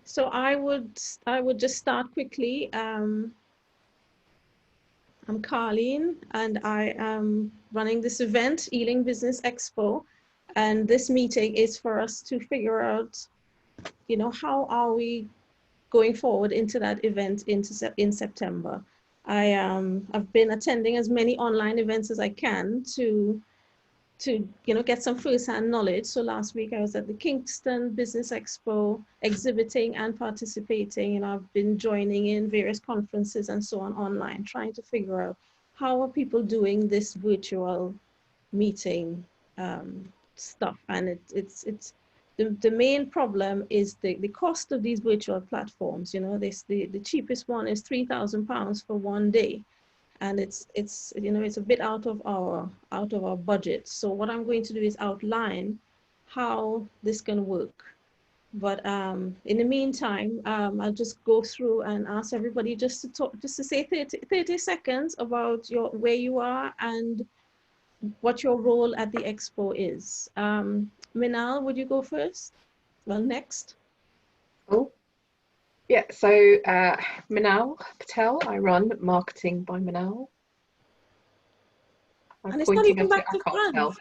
So I would just start quickly. I'm Carleen, and I am running this event, Ealing Business Expo. And this meeting is for us to figure out, how are we going forward into that event in September. I've been attending as many online events as I can to get some first-hand knowledge. So last week I was at the Kingston Business Expo exhibiting and participating, and I've been joining in various conferences and so on online, trying to figure out how are people doing this virtual meeting stuff. And it's the main problem is the cost of these virtual platforms. The cheapest one is £3,000 for one day, and it's a bit out of our budget. So what I'm going to do is outline how this can work. But in the meantime, I'll just go through and ask everybody just to say 30 seconds about where you are and what your role at the expo is. Manal, would you go first? Well, next. Oh, yeah. So Manal Patel, I run Marketing by Manal. And it's not even back to front.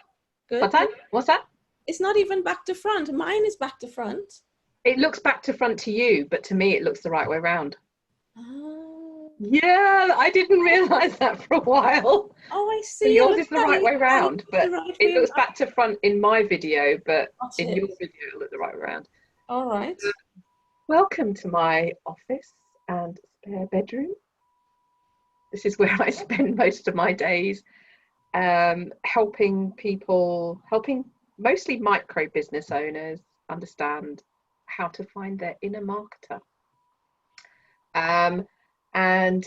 Good. What's that? It's not even back to front. Mine is back to front. It looks back to front to you, but to me it looks the right way around. Oh. Yeah, I didn't realise that for a while. Oh, I see. So yours is the right way around, but it looks back to front in my video, but in your video it looked the right way around. All right. Welcome to my office and spare bedroom. This is where I spend most of my days, helping mostly micro business owners understand how to find their inner marketer. And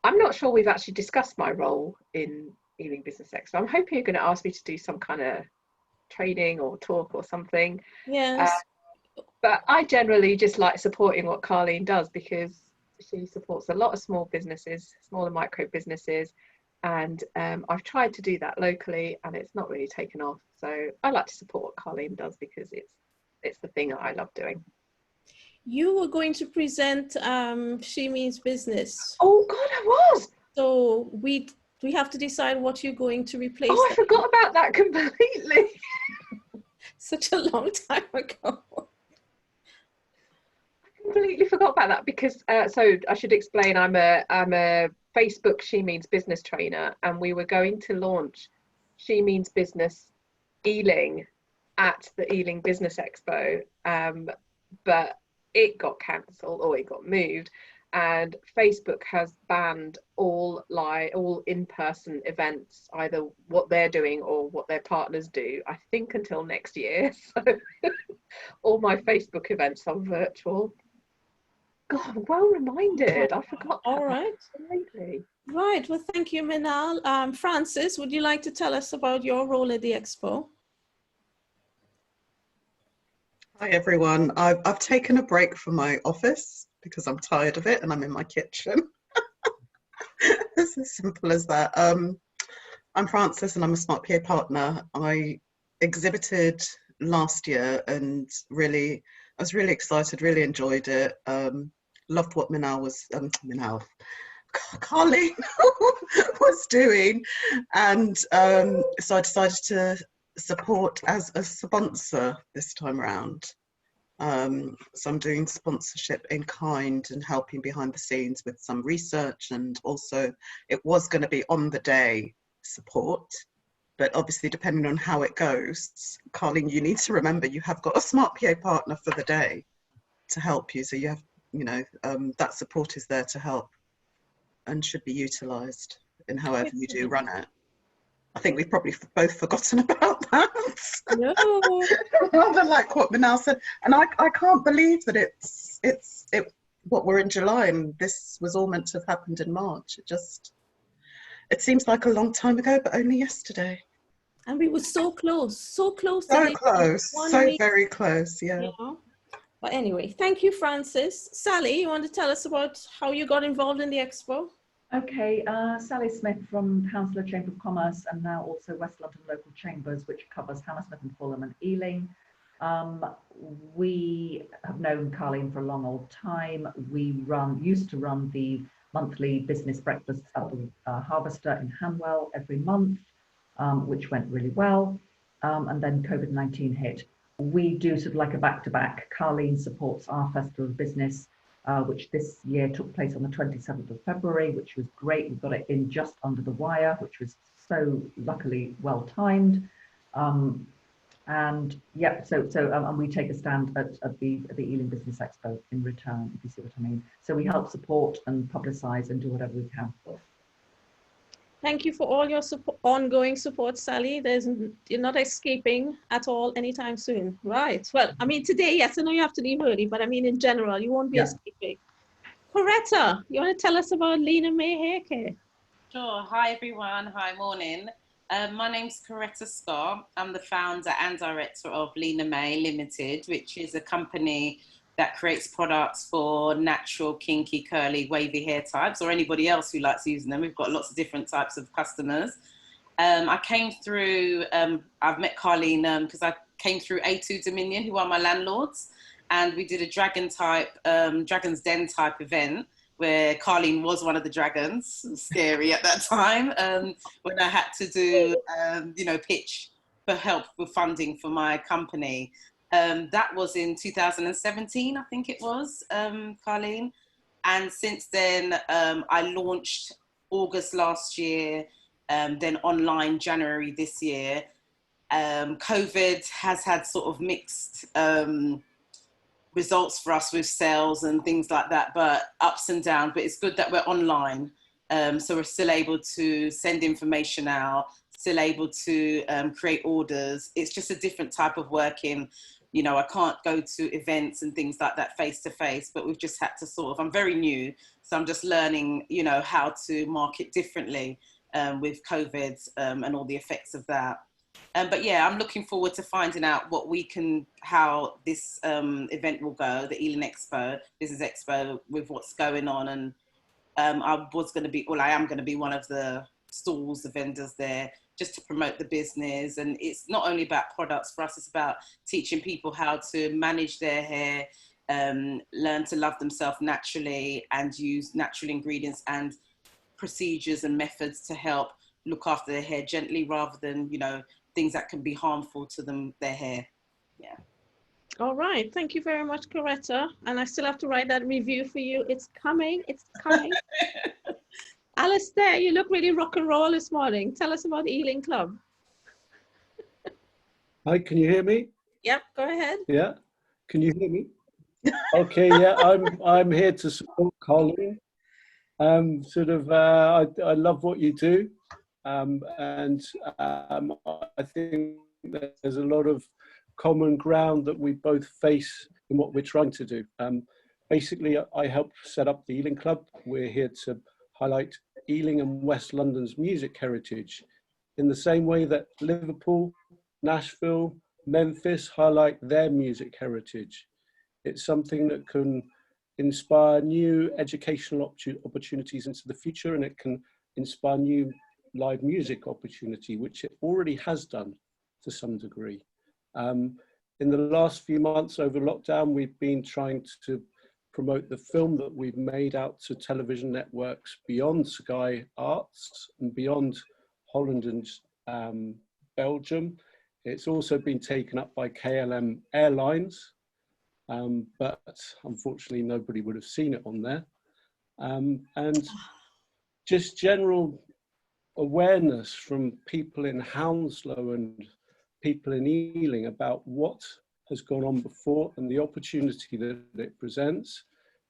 I'm not sure we've actually discussed my role in Ealing Business Expo. I'm hoping you're going to ask me to do some kind of training or talk or something. Yes. But I generally just like supporting what Carleen does, because she supports a lot of small businesses, small and micro businesses. And I've tried to do that locally and it's not really taken off. So I like to support what Carleen does because it's the thing that I love doing. You were going to present She Means Business. Oh God, I was. So we have to decide what you're going to replace. Oh, I forgot about that completely. Such a long time ago. I completely forgot about that because so I should explain. I'm a Facebook She Means Business trainer, and we were going to launch She Means Business Ealing at the Ealing Business Expo, but it got cancelled or it got moved, and Facebook has banned all in-person events, either what they're doing or what their partners do, I think until next year. So all my Facebook events are virtual. God, well reminded. I forgot. All right. Absolutely. Right. Well, thank you, Manal. Francis, would you like to tell us about your role at the Expo? Hi, everyone. I've taken a break from my office because I'm tired of it and I'm in my kitchen. It's as simple as that. I'm Francis and I'm a Smart PA partner. I exhibited last year and I was really excited, really enjoyed it. Loved what Carleen was doing, and so I decided to support as a sponsor this time around. So I'm doing sponsorship in kind and helping behind the scenes with some research, and also it was going to be on the day support, but obviously depending on how it goes, Carleen, you need to remember you have got a Smart PA partner for the day to help you, so you have that support is there to help and should be utilised in however you do run it. I think we've probably both forgotten about that. No. Rather like what Manal said, and I can't believe that it's what we're in July and this was all meant to have happened in March. It seems like a long time ago, but only yesterday. And we were so close, so close. So close, so very close, yeah. But anyway, thank you, Francis. Sally, you want to tell us about how you got involved in the Expo? Okay, Sally Smith from Hounslow Chamber of Commerce and now also West London Local Chambers, which covers Hammersmith and Fulham and Ealing. We have known Carleen for a long old time. We used to run the monthly business breakfasts at the Harvester in Hanwell every month, which went really well. And then COVID-19 hit. We do sort of like a back-to-back. Carleen supports our Festival of Business, which this year took place on the 27th of February, which was great. We got it in just under the wire, which was so luckily well timed. And yeah, and we take a stand at the Ealing Business Expo in return, if you see what I mean. So we help support and publicise and do whatever we can. Thank you for all your ongoing support, Sally. You're not escaping at all anytime soon, right? Well, I mean, today, yes, I know you have to leave early, but I mean, in general, you won't be escaping. Coretta, you want to tell us about Lena May Hair Care? Sure. Hi, everyone. Hi, morning. My name's Coretta Scott. I'm the founder and director of Lena May Limited, which is a company that creates products for natural, kinky, curly, wavy hair types, or anybody else who likes using them. We've got lots of different types of customers. I came through, I've met Carleen because I came through A2 Dominion, who are my landlords, and we did a Dragon's Den type event where Carleen was one of the dragons. It was scary at that time, when I had to do, pitch for help with funding for my company. That was in 2017, I think it was, Carleen. And since then, I launched August last year, then online January this year. COVID has had sort of mixed results for us with sales and things like that, but ups and downs. But it's good that we're online. So we're still able to send information out, still able to create orders. It's just a different type of working. You know, I can't go to events and things like that face to face, but we've just had to I'm very new, so I'm just learning, how to market differently with COVID and all the effects of that. But yeah, I'm looking forward to finding out how this event will go, the Ealing Business Expo, with what's going on. And I am going to be one of the stalls, the vendors there, just to promote the business. And it's not only about products for us, it's about teaching people how to manage their hair, learn to love themselves naturally and use natural ingredients and procedures and methods to help look after their hair gently rather than, things that can be harmful to their hair. Yeah. All right. Thank you very much, Coretta. And I still have to write that review for you. It's coming. It's coming. Alistair, you look really rock and roll this morning. Tell us about Ealing Club. Hi, can you hear me? Yep, go ahead. Yeah, can you hear me? Okay, yeah, I'm here to support Colleen. I love what you do, and I think there's a lot of common ground that we both face in what we're trying to do. Basically, I helped set up the Ealing Club. We're here to highlight Ealing and West London's music heritage in the same way that Liverpool, Nashville, Memphis highlight their music heritage. It's something that can inspire new educational opportunities into the future, and it can inspire new live music opportunity, which it already has done to some degree. In the last few months over lockdown, we've been trying to promote the film that we've made out to television networks beyond Sky Arts and beyond Holland and Belgium. It's also been taken up by KLM Airlines, but unfortunately nobody would have seen it on there. And just general awareness from people in Hounslow and people in Ealing about what has gone on before and the opportunity that it presents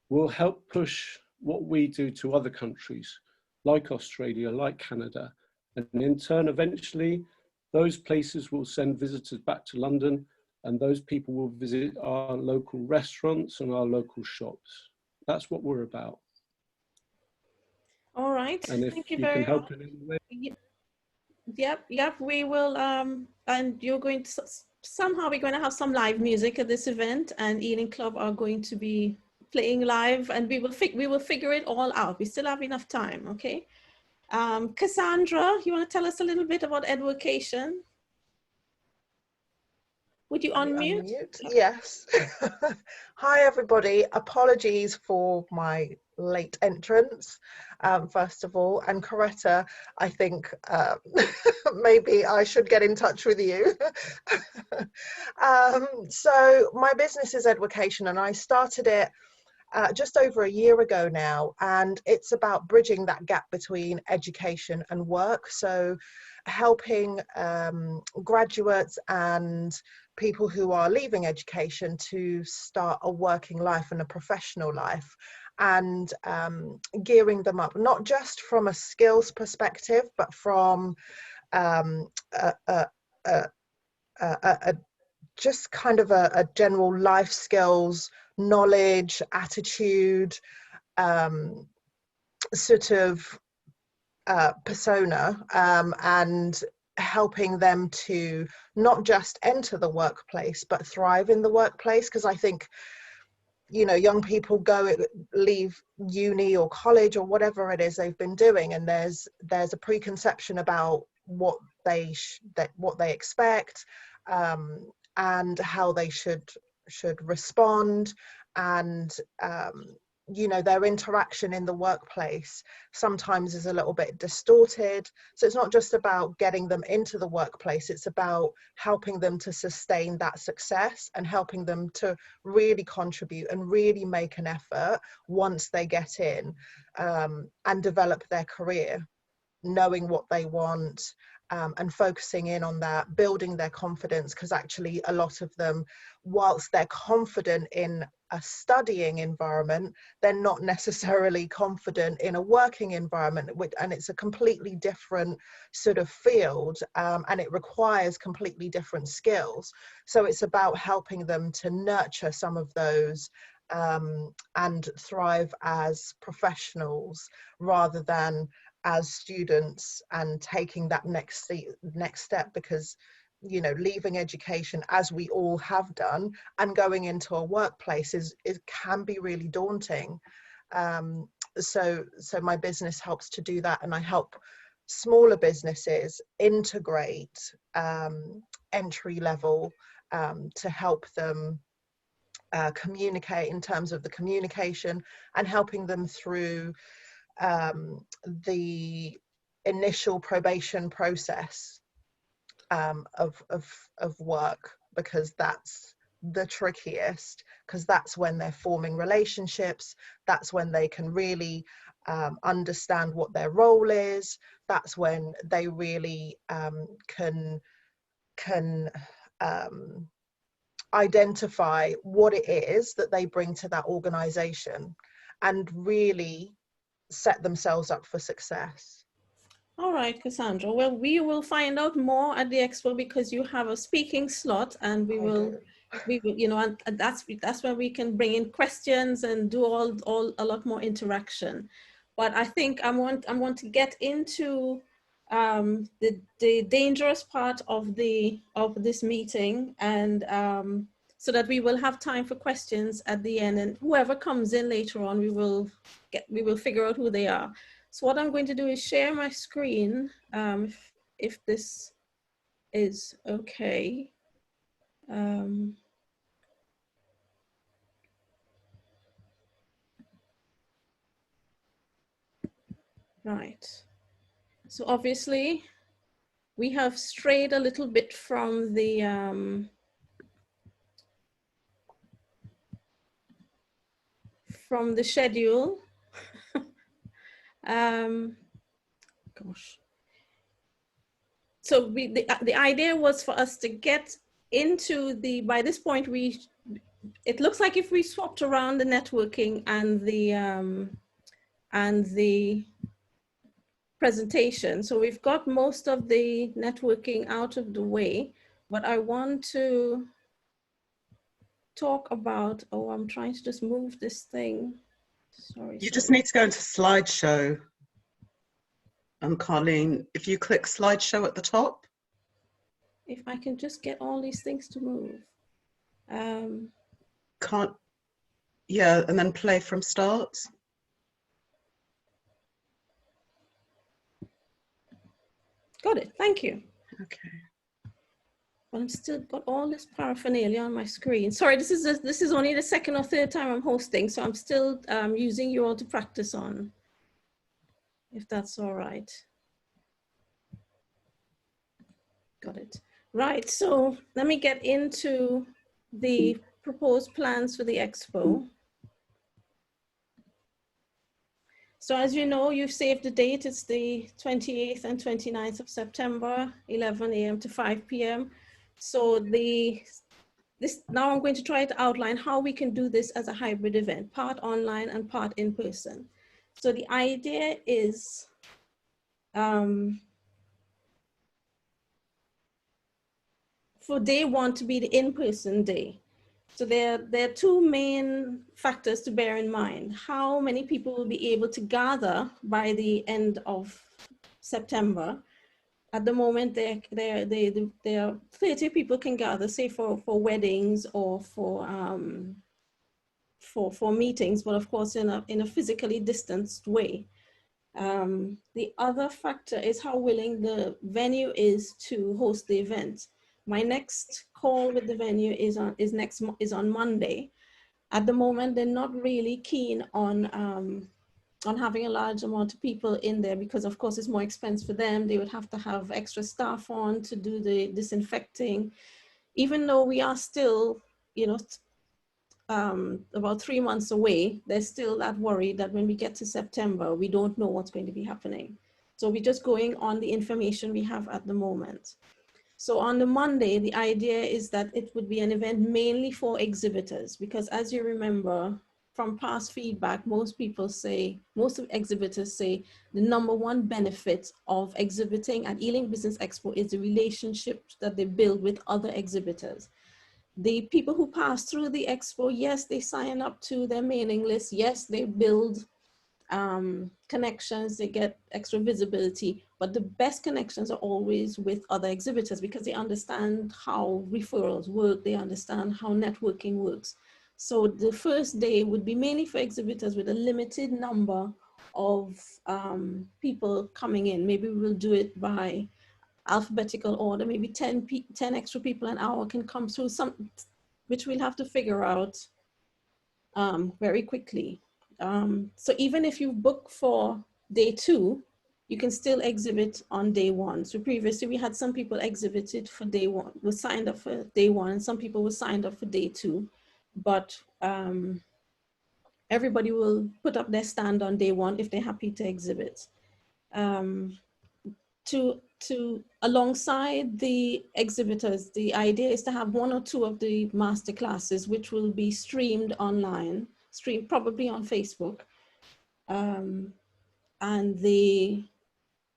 will help push what we do to other countries like Australia, like Canada. And in turn, eventually, those places will send visitors back to London, and those people will visit our local restaurants and our local shops. That's what we're about. All right. And if Thank you you very can help much. in any way. Yep, we will. And you're going to, somehow we're going to have some live music at this event, and Ealing Club are going to be playing live, and we will figure it all out. We still have enough time, okay? Cassandra, you want to tell us a little bit about Edwardcation? Would you Let me unmute? unmute. Yes. Hi, everybody. Apologies for my late entrance, first of all. And Coretta, I think maybe I should get in touch with you. So my business is Education, and I started it just over a year ago now, and it's about bridging that gap between education and work. So helping graduates and people who are leaving education to start a working life and a professional life, and gearing them up, not just from a skills perspective, but from just kind of a general life skills, knowledge, attitude, sort of persona, and helping them to not just enter the workplace but thrive in the workplace. Because I think, you know, young people leave uni or college or whatever it is they've been doing, and there's a preconception about what they expect, and how they should respond, and you know, their interaction in the workplace sometimes is a little bit distorted. So it's not just about getting them into the workplace, it's about helping them to sustain that success and helping them to really contribute and really make an effort once they get in, and develop their career, knowing what they want, and focusing in on that, building their confidence. Because actually a lot of them, whilst they're confident in a studying environment, they're not necessarily confident in a working environment, and it's a completely different sort of field, and it requires completely different skills. So it's about helping them to nurture some of those, and thrive as professionals rather than as students, and taking that next step. Because, you know, leaving education, as we all have done, and going into a workplace it can be really daunting. So my business helps to do that, and I help smaller businesses integrate entry level, to help them communicate in terms of the communication, and helping them through the initial probation process of work, because that's the trickiest, because that's when they're forming relationships, that's when they can really understand what their role is, that's when they really can identify what it is that they bring to that organization, and really set themselves up for success. All right, Cassandra. Well, we will find out more at the expo, because you have a speaking slot, and we will, you know, and that's where we can bring in questions and do all a lot more interaction. But I think I want to get into the dangerous part of this meeting, and so that we will have time for questions at the end, and whoever comes in later on, we will figure out who they are. So what I'm going to do is share my screen, if this is okay. Right. So obviously, we have strayed a little bit from the schedule. Gosh. So the idea was for us to get into by this point, it looks like if we swapped around the networking and the presentation. So we've got most of the networking out of the way, but I want to talk about, I'm trying to just move this thing. Sorry. You just need to go into slideshow. Carleen, if you click slideshow at the top. If I can just get all these things to move. Yeah, and then play from start. Got it, thank you. Okay. But I'm still got all this paraphernalia on my screen. Sorry, this is only the second or third time I'm hosting, so I'm still using you all to practice on, if that's all right. Got it. Right, so let me get into the proposed plans for the Expo. So as you know, you've saved the date. It's the 28th and 29th of September, 11 a.m. to 5 p.m. So now I'm going to try to outline how we can do this as a hybrid event, part online and part in person. So the idea is for day one to be the in-person day. So there are two main factors to bear in mind. How many people will be able to gather by the end of September? At the moment, there are 30 people can gather, say for weddings or for meetings, but of course in a physically distanced way. The other factor is how willing the venue is to host the event. My next call with the venue is on Monday. At the moment, they're not really keen on having a large amount of people in there because, of course, it's more expensive for them. They would have to have extra staff on to do the disinfecting, even though we are still, you know, about 3 months away. There's still that worry that when we get to September, we don't know what's going to be happening. So we're just going on the information we have at the moment. So on the Monday, the idea is that it would be an event mainly for exhibitors, because as you remember from past feedback, most of exhibitors say the #1 benefit of exhibiting at Ealing Business Expo is the relationships that they build with other exhibitors. The people who pass through the expo, yes, they sign up to their mailing list. Yes, they build connections, they get extra visibility, but the best connections are always with other exhibitors because they understand how referrals work, they understand how networking works. So the first day would be mainly for exhibitors with a limited number of people coming in. Maybe we'll do it by alphabetical order, maybe 10 extra people an hour can come through, which we'll have to figure out very quickly. So even if you book for day 2, you can still exhibit on day 1. So previously we had some people exhibited for day 1, were signed up for day 1, and some people were signed up for day 2, but everybody will put up their stand on day 1 if they're happy to exhibit. Alongside the exhibitors, the idea is to have 1 or 2 of the master classes, which will be streamed online, streamed probably on Facebook. And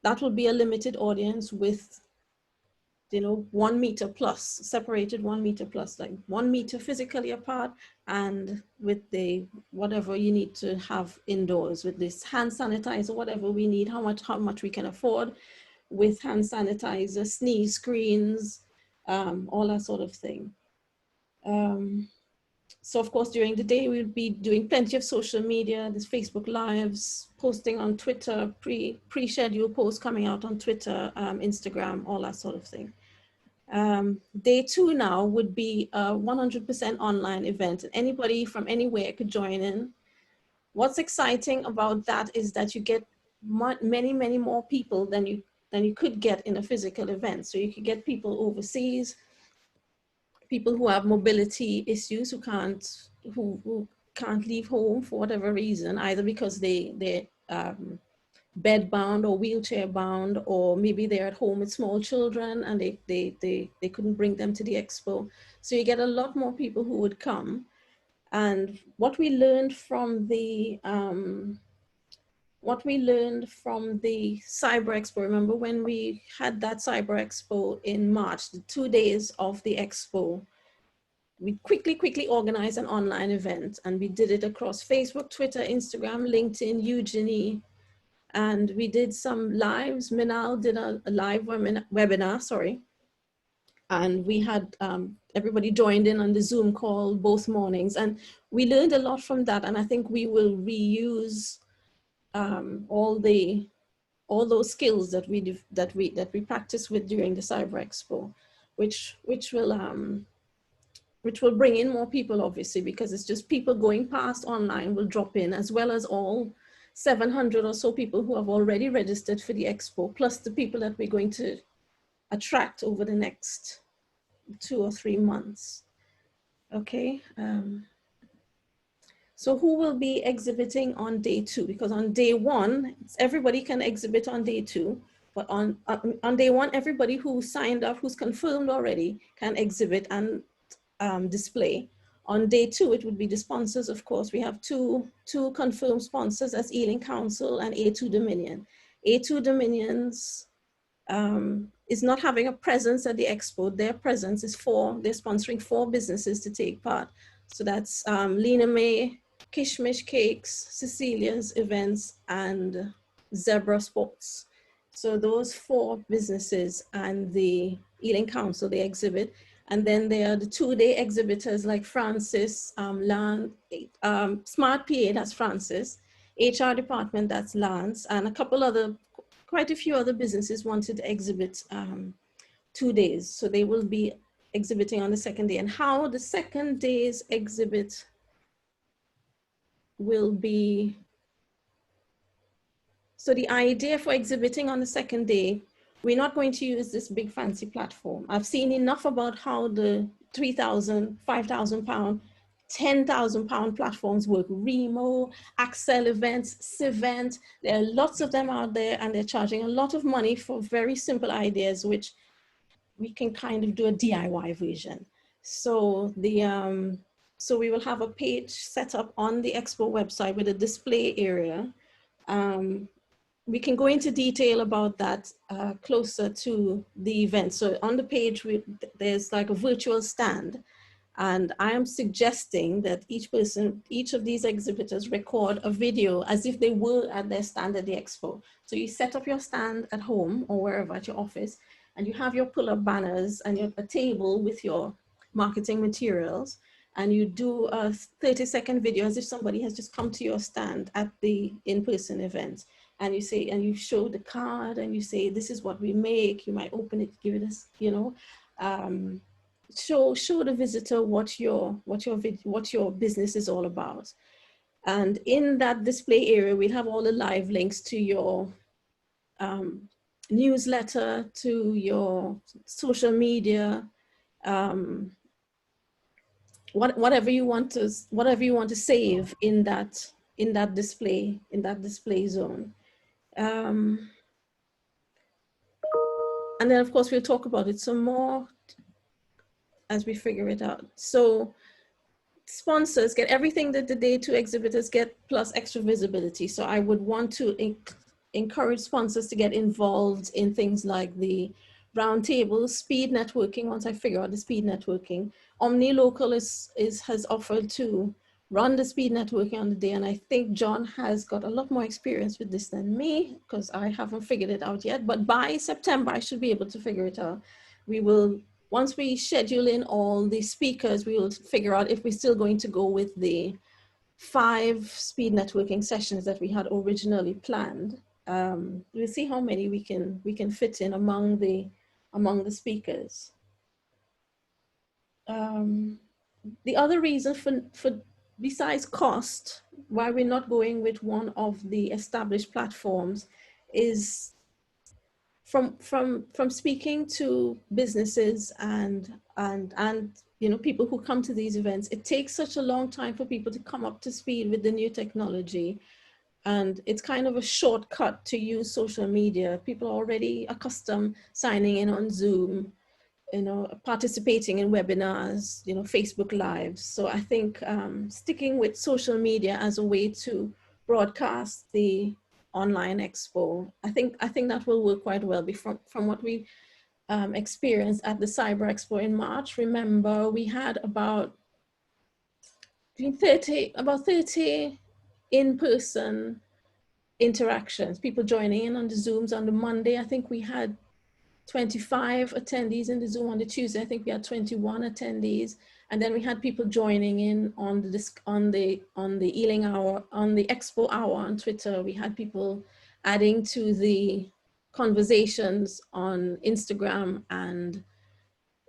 that will be a limited audience with, 1 meter plus, separated 1 meter plus, like 1 meter physically apart, and with the whatever you need to have indoors with this hand sanitizer, whatever we need, how much we can afford, with hand sanitizer, sneeze screens, all that sort of thing. So of course, during the day, we'll be doing plenty of social media, there's Facebook Lives, posting on Twitter, pre-scheduled posts coming out on Twitter, Instagram, all that sort of thing. Day 2 now would be a 100% online event. Anybody from anywhere could join in. What's exciting about that is that you get many more people than you could get in a physical event. So you could get people overseas, people who have mobility issues, who can't leave home for whatever reason, either because they're bed bound or wheelchair bound, or maybe they're at home with small children and they couldn't bring them to the expo. So you get a lot more people who would come. And what we learned from the Cyber Expo, remember when we had that Cyber Expo in March, the 2 days of the expo, we quickly organized an online event, and we did it across Facebook, Twitter, Instagram, LinkedIn, Udemy, and we did some lives. Manal did a live webinar, sorry. And we had everybody joined in on the Zoom call both mornings, and we learned a lot from that. And I think we will reuse all those skills that we practiced with during the Cyber Expo. which will bring in more people, obviously, because it's just people going past online will drop in, as well as all 700 or so people who have already registered for the expo, plus the people that we're going to attract over the next 2 or 3 months. Okay. So who will be exhibiting on day 2? Because on day 1, everybody can exhibit on day 2, but on day 1, everybody who signed up, who's confirmed already, can exhibit and display. On day 2, it would be the sponsors, of course. We have two confirmed sponsors as Ealing Council and A2 Dominion. A2 Dominion's is not having a presence at the expo. Their presence is they're sponsoring 4 businesses to take part. So that's Lena May, Kishmish Cakes, Cecilia's Events, and Zebra Sports. So those 4 businesses and the Ealing Council, they exhibit. And then there are the 2-day exhibitors like Francis, Smart PA, that's Francis, HR Department, that's Lance, and a couple other, quite a few other businesses wanted to exhibit 2 days. So they will be exhibiting on the 2nd day. And how the 2nd day's exhibit will be, so the idea for exhibiting on the 2nd day, we're not going to use this big fancy platform. I've seen enough about how the 3,000, 5,000 pound, 10,000 pound platforms work. Remo, Accel Events, Civent, there are lots of them out there, and they're charging a lot of money for very simple ideas, which we can kind of do a DIY version. So so we will have a page set up on the Expo website with a display area. We can go into detail about that closer to the event. So on the page, there's like a virtual stand. And I am suggesting that each of these exhibitors record a video as if they were at their stand at the expo. So you set up your stand at home or wherever at your office, and you have your pull-up banners and a table with your marketing materials, and you do a 30-second video as if somebody has just come to your stand at the in-person event. And you say, and you show the card and you say, this is what we make. You might open it, give it a, show the visitor what your business is all about. And in that display area, we have all the live links to your newsletter, to your social media, whatever you want to save in that display zone. And then of course we'll talk about it some more as we figure it out. So sponsors get everything that the day 2 exhibitors get plus extra visibility. So I would want to encourage sponsors to get involved in things like the roundtables, speed networking. Once I figure out the speed networking, Omni Local has offered to run the speed networking on the day, and I think John has got a lot more experience with this than me because I haven't figured it out yet. But by September, I should be able to figure it out. We will, once we schedule in all the speakers, we will figure out if we're still going to go with the 5 speed networking sessions that we had originally planned. We'll see how many we can fit in among the speakers. The other reason for besides cost, why we're not going with one of the established platforms is from speaking to businesses and people who come to these events, it takes such a long time for people to come up to speed with the new technology. And it's kind of a shortcut to use social media. People are already accustomed signing in on Zoom, participating in webinars, Facebook Lives. So I think sticking with social media as a way to broadcast the online expo, I think that will work quite well. From what we experienced at the Cyber Expo in March, remember we had about 30 in-person interactions, people joining in on the Zooms. On the Monday, I think we had 25 attendees in the Zoom. On the Tuesday, I think we had 21 attendees. And then we had people joining in on the Ealing Hour, on the Expo Hour on Twitter. We had people adding to the conversations on Instagram and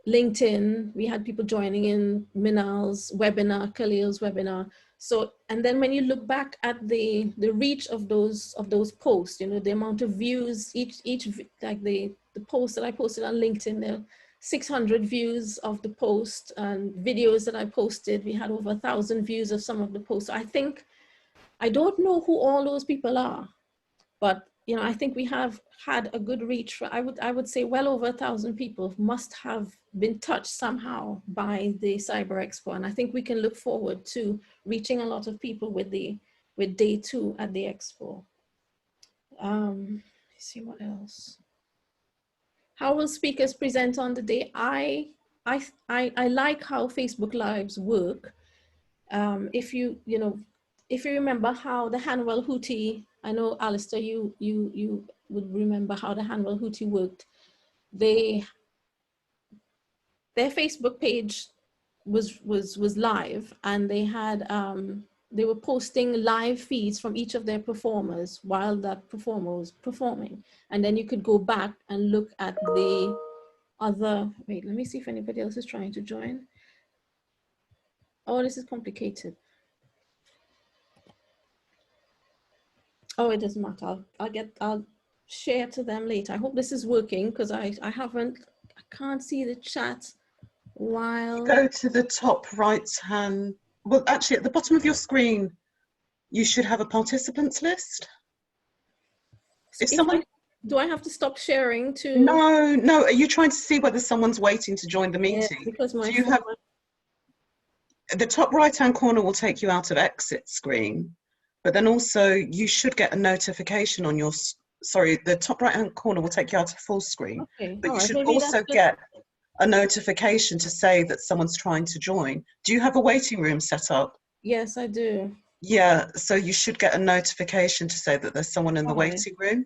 LinkedIn, we had people joining in Minal's webinar, Khalil's webinar. So, and then when you look back at the reach of those posts, you know, the amount of views, each like the post that I posted on LinkedIn, there 600 views of the post, and videos that I posted, we had over 1,000 views of some of the posts. I think, I don't know who all those people are, but you know, I think we have had a good reach for, I would say well over 1,000 people must have been touched somehow by the Cyber Expo. And I think we can look forward to reaching a lot of people with day 2 at the Expo. Let's see what else. How will speakers present on the day? I like how Facebook Lives work. If you remember how the Hanwell Hootie, I know Alistair, you would remember how the Hanwell Hootie worked. Their Facebook page was live, and they had they were posting live feeds from each of their performers while that performer was performing, and then you could go back and look at the other. Wait, let me see if anybody else is trying to join. Oh, this is complicated. Oh, it doesn't matter. I'll share to them later. I hope this is working, because I can't see the chat while. Go to the top right hand. Well, actually, at the bottom of your screen, you should have a participants list. If someone. Do I have to stop sharing to? No. Are you trying to see whether someone's waiting to join the meeting? Yeah, because my Do you have. The top right hand corner will take you out of exit screen. But then also you should get a notification on your, sorry, the top right hand corner will take you out of full screen. Okay. But you right. should Maybe also get a notification to say that someone's trying to join. Do you have a waiting room set up? Yes, I do. Yeah, so you should get a notification to say that there's someone in the waiting room.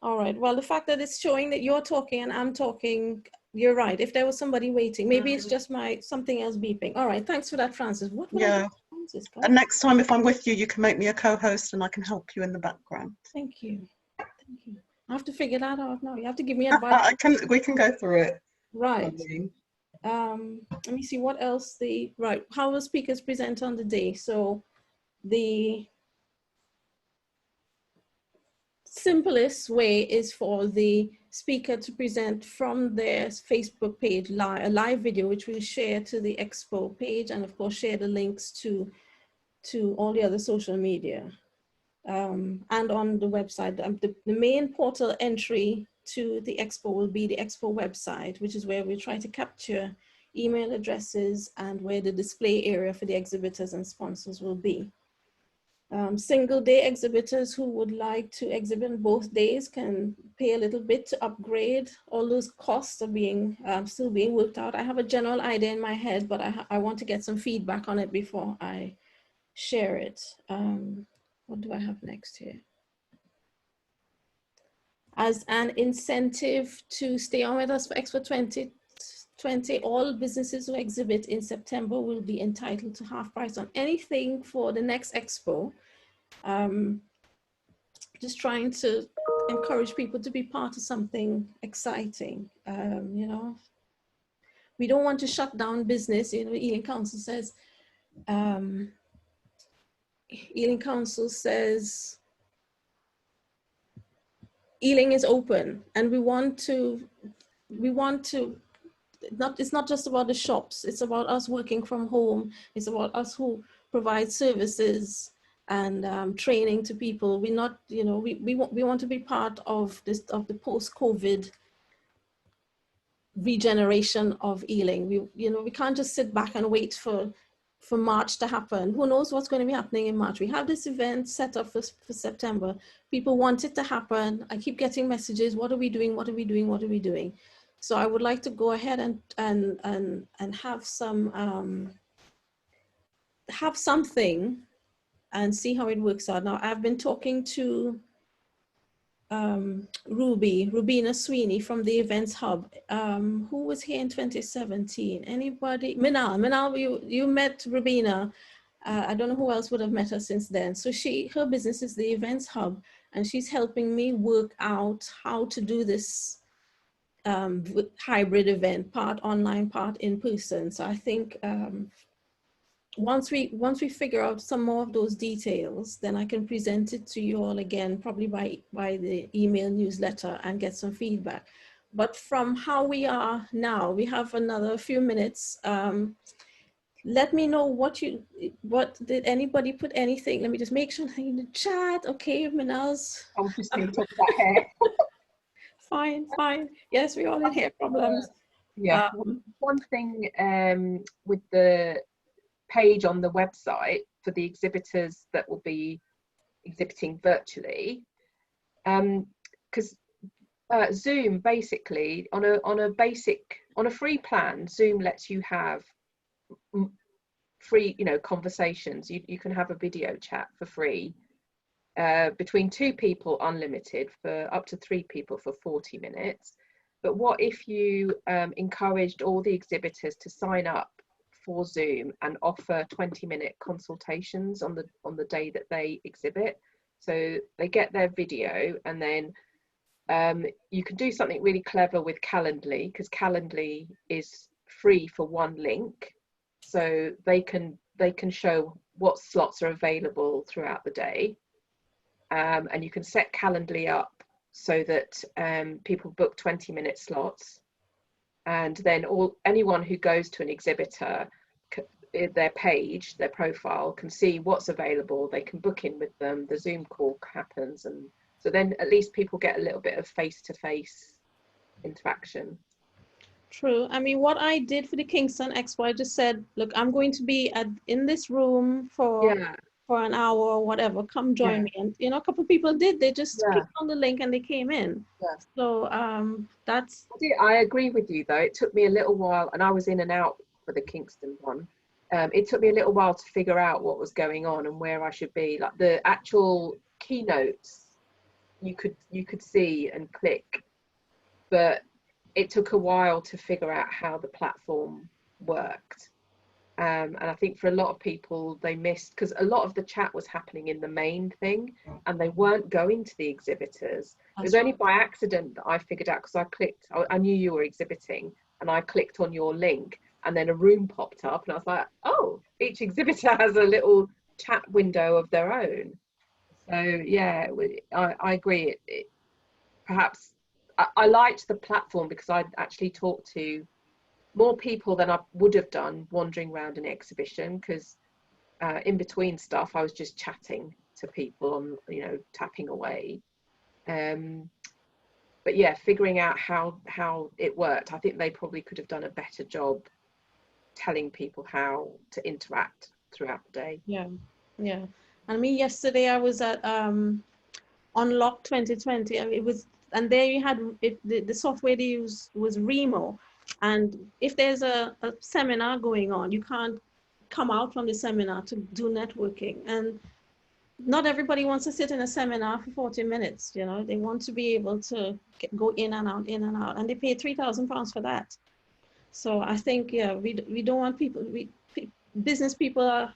All right. Well, the fact that it's showing that you're talking and I'm talking, you're right. If there was somebody waiting, maybe it's just something else beeping. All right. Thanks for that, Francis. What would I do, Francis? And next time if I'm with you, you can make me a co-host and I can help you in the background. Thank you. Thank you. I have to figure that out now. You have to give me advice. We can go through it. Right. Let me see what else how will speakers present on the day? So the simplest way is for the speaker to present from their Facebook page, a live video, which we'll share to the Expo page, and of course share the links to all the other social media and on the website. The main portal entry to the Expo will be the Expo website, which is where we try to capture email addresses and where the display area for the exhibitors and sponsors will be. Single day exhibitors who would like to exhibit on both days can pay a little bit to upgrade. All those costs are being still being worked out. I have a general idea in my head, but I want to get some feedback on it before I share it. What do I have next here? As an incentive to stay on with us for Expo 2020, all businesses who exhibit in September will be entitled to half price on anything for the next Expo. Just trying to encourage people to be part of something exciting. You know, we don't want to shut down business. You know, Ealing Council says, Ealing is open, and we want to, it's not just about the shops, it's about us working from home, it's about us who provide services and training to people. We're not, you know, we want to be part of the post-COVID regeneration of Ealing. We can't just sit back and wait for March to happen. Who knows what's going to be happening in March? We have this event set up for September. People want it to happen. I keep getting messages. What are we doing? What are we doing? What are we doing? So I would like to go ahead and have something and see how it works out. Now I've been talking to Rubina Sweeney from the Events Hub, who was here in 2017. Anybody? Manal, you met Rubina. I don't know who else would have met her since then. So her business is the Events Hub, and she's helping me work out how to do this hybrid event, part online, part in person. So I think once we figure out some more of those details, then I can present it to you all again, probably by the email newsletter, and get some feedback. But from how we are now, we have another few minutes. Let me know what did anybody put anything? Let me just make sure in the chat. Okay, Manal's. I'm just going to talk about hair. Fine. Yes, we all in hair problems. Yeah. One thing with the page on the website for the exhibitors that will be exhibiting virtually, because Zoom basically on a free plan, Zoom lets you have free, conversations. You can have a video chat for free between 2 people, unlimited, for up to 3 people for 40 minutes. But what if you encouraged all the exhibitors to sign up for Zoom and offer 20-minute consultations on the day that they exhibit? So they get their video, and then you can do something really clever with Calendly, because Calendly is free for 1 link, so they can show what slots are available throughout the day, and you can set Calendly up so that people book 20-minute slots, and then anyone who goes to an exhibitor, their page, their profile, can see what's available. They can book in with them, the Zoom call happens, and so then at least people get a little bit of face-to-face interaction. True. I mean, what I did for the Kingston Expo, I just said, look, I'm going to be in this room for an hour or whatever. Come join me. And a couple of people did. They just clicked on the link and they came in. Yeah. So that's. I agree with you though. It took me a little while, and I was in and out for the Kingston one. It took me a little while to figure out what was going on and where I should be. Like the actual keynotes, you could see and click, but it took a while to figure out how the platform worked. And I think for a lot of people, they missed, because a lot of the chat was happening in the main thing and they weren't going to the exhibitors. It was only by accident that I figured out, because I knew you were exhibiting, and I clicked on your link, and then a room popped up, and I was like, oh, each exhibitor has a little chat window of their own. So yeah, I agree. Perhaps I liked the platform because I actually talked to more people than I would have done wandering around an exhibition, because in between stuff I was just chatting to people and tapping away. But yeah, figuring out how it worked, I think they probably could have done a better job telling people how to interact throughout the day. Yeah. I mean, yesterday I was at Unlock 2020, and there you had the software they used was Remo. And if there's a seminar going on, you can't come out from the seminar to do networking. And not everybody wants to sit in a seminar for 40 minutes. They want to be able to go in and out, and they pay £3,000 for that. So I think, we don't want people, business people are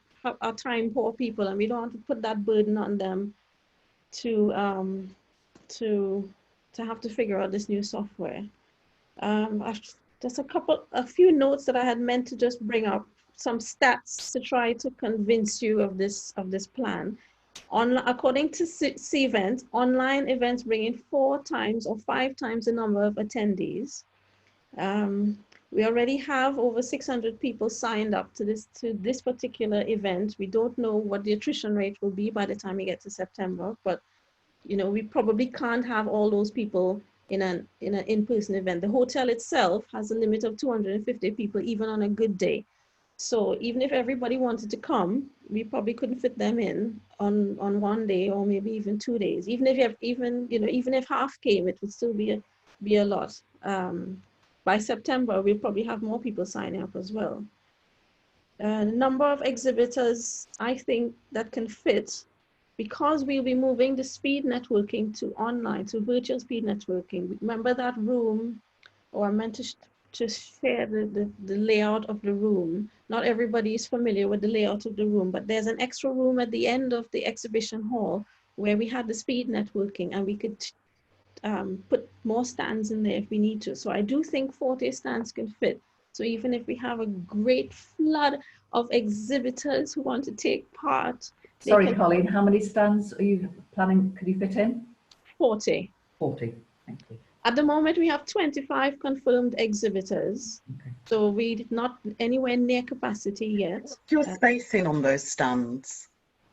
time poor people, and we don't want to put that burden on them to have to figure out this new software. Just a few notes that I had meant to just bring up, some stats to try to convince you of this plan. According to Cvent, online events bring in 4 times or 5 times the number of attendees. We already have over 600 people signed up to this particular event. We don't know what the attrition rate will be by the time we get to September, but we probably can't have all those people in an in-person event. The hotel itself has a limit of 250 people, even on a good day. So even if everybody wanted to come, we probably couldn't fit them in on 1 day, or maybe even 2 days. Even if half came, it would still be a lot. By September, we'll probably have more people signing up as well. The number of exhibitors, I think, that can fit, because we'll be moving the speed networking to online, to virtual speed networking. Remember that room, or I meant to share the layout of the room. Not everybody is familiar with the layout of the room, but there's an extra room at the end of the exhibition hall where we had the speed networking, and we could put more stands in there if we need to. So I do think 40 stands can fit. So even if we have a great flood of exhibitors who want to take part. Sorry, Colleen, how many stands are you planning, could you fit in? 40. 40, thank you. At the moment, we have 25 confirmed exhibitors. Okay. So we're not anywhere near capacity yet. What's your spacing on those stands,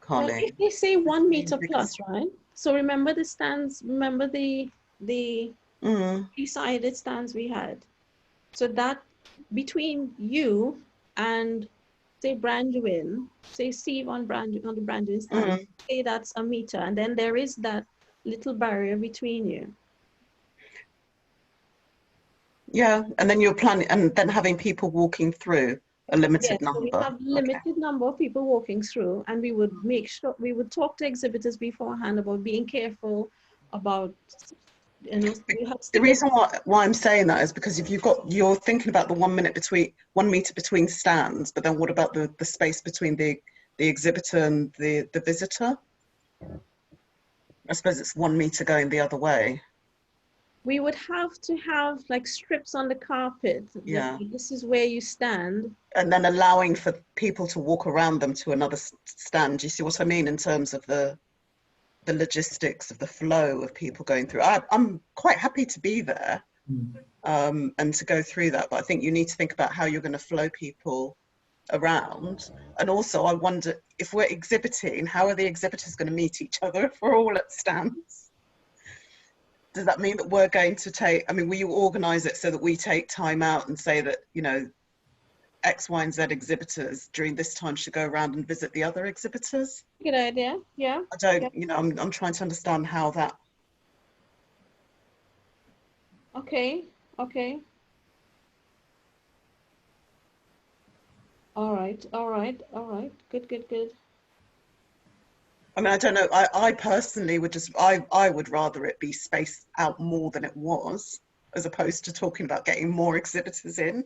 Well, Colleen? if they say 1 meter Because- plus, right? So remember the stands, remember the three-sided stands we had. So that between you and say Branduin, say Steve on the Branduin stand, say that's a meter, and then there is that little barrier between you. Yeah, and then you're planning, and then having people walking through a limited Yes, number. so we have limited number of people walking through, and we would make sure we would talk to exhibitors beforehand about being careful about, you know, you have The reason why I'm saying that is because if you're thinking about the 1 minute between 1 meter between stands, but then what about the space between the exhibitor and the visitor? I suppose it's 1 meter going the other way. we would have to have like strips on the carpet. Yeah. This is where you stand. And then allowing for people to walk around them to another stand. Do you see what I mean in terms of the logistics of the flow of people going through? I'm quite happy to be there and to go through that, but I think you need to think about how you're going to flow people around. And also I wonder, if we're exhibiting, how are the exhibitors going to meet each other if we're all at stands? Does that mean that we're going to take, I mean, will you organise it so that we take time out and say that, you know, X, Y, and Z exhibitors during this time should go around and visit the other exhibitors? Good idea, yeah. I don't, yeah. you know, I'm trying to understand how that. Okay, okay. All right, all right, all right. Good, good, good. I mean, I don't know. I personally would just, I would rather it be spaced out more than it was, as opposed to talking about getting more exhibitors in.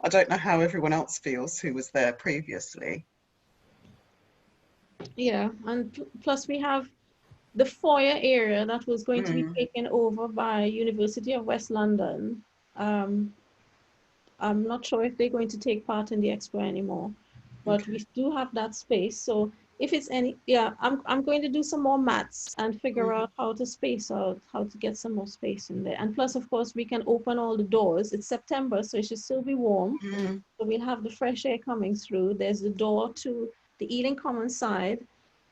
I don't know how everyone else feels who was there previously. Yeah, and plus we have the foyer area that was going to be taken over by University of West London. I'm not sure if they're going to take part in the expo anymore, but we do have that space. So if it's any, yeah, I'm going to do some more maths and figure out how to space out, how to get some more space in there. And plus, of course, we can open all the doors. It's September, so it should still be warm. So we'll have the fresh air coming through. There's the door to the Ealing Commons side.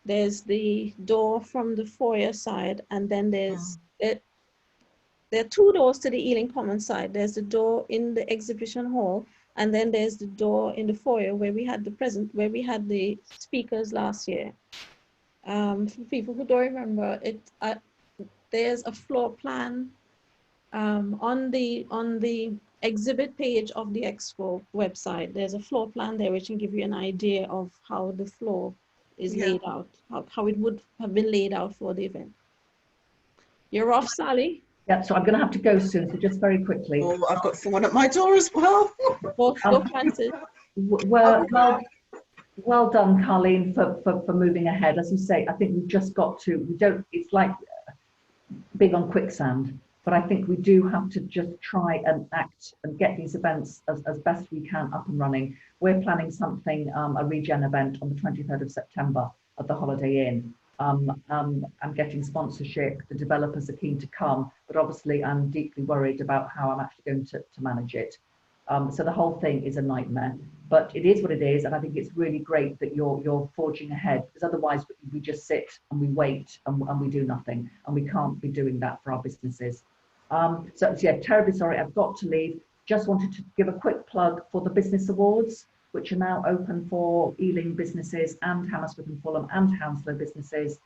There's the door from the foyer side, and then there's there are two doors to the Ealing Commons side. There's the door in the exhibition hall, and then there's the door in the foyer where we had the speakers last year. For people who don't remember it, there's a floor plan on the exhibit page of the Expo website. There's a floor plan there which can give you an idea of how the floor is laid out, how it would have been laid out for the event. You're off, Sally? Yeah, so I'm going to have to go soon, so just very quickly. Oh, I've got someone at my door as well. Go Francis. Well done, Carleen, for moving ahead. As you say, I think we've just got to, it's like big on quicksand, but I think we do have to just try and act and get these events as best we can up and running. We're planning something, a regen event on the 23rd of September at the Holiday Inn. I'm getting sponsorship. The developers are keen to come, but obviously I'm deeply worried about how I'm actually going to manage it. So the whole thing is a nightmare, but it is what it is. And I think it's really great that you're forging ahead, because otherwise we just sit and we wait and we do nothing, and we can't be doing that for our businesses. So yeah, terribly sorry, I've got to leave. Just wanted to give a quick plug for the business awards, which are now open for Ealing businesses and Hammersmith and Fulham and Hounslow businesses.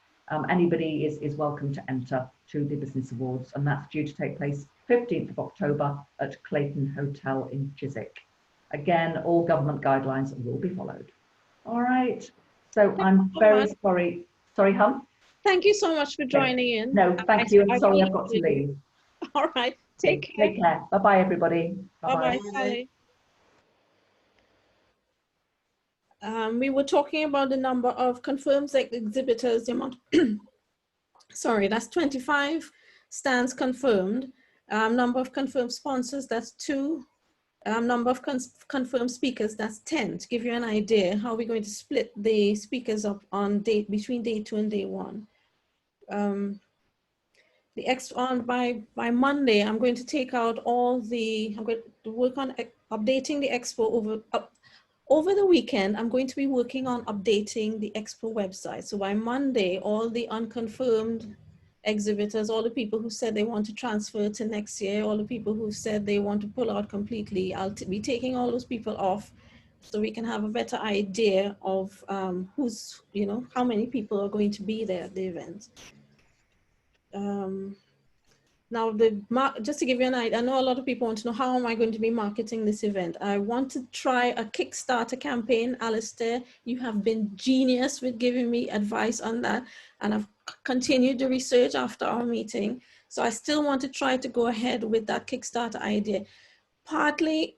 Anybody is welcome to enter to the business awards, and that's due to take place 15th of October at Clayton Hotel in Chiswick. Again, all government guidelines will be followed. All right, so I'm very sorry. Sorry, Hum? Thank you so much for joining in. No, thank you, and sorry I've got to leave. All right, take care. Take care. Bye-bye, everybody. Bye-bye. Bye. We were talking about the number of confirmed exhibitors, the amount, sorry, that's 25 stands confirmed. Number of confirmed sponsors, that's 2. Number of confirmed speakers, that's 10. To give you an idea how we're going to split the speakers up on between day 2 and day 1. By Monday, I'm going to take out I'm going to work on updating the expo over the weekend. I'm going to be working on updating the expo website. So by Monday, all the unconfirmed exhibitors, all the people who said they want to transfer to next year, all the people who said they want to pull out completely, I'll be taking all those people off so we can have a better idea of how many people are going to be there at the event. Now, just to give you an idea, I know a lot of people want to know how am I going to be marketing this event. I want to try a Kickstarter campaign. Alistair, you have been genius with giving me advice on that, and I've continued the research after our meeting. So I still want to try to go ahead with that Kickstarter idea, partly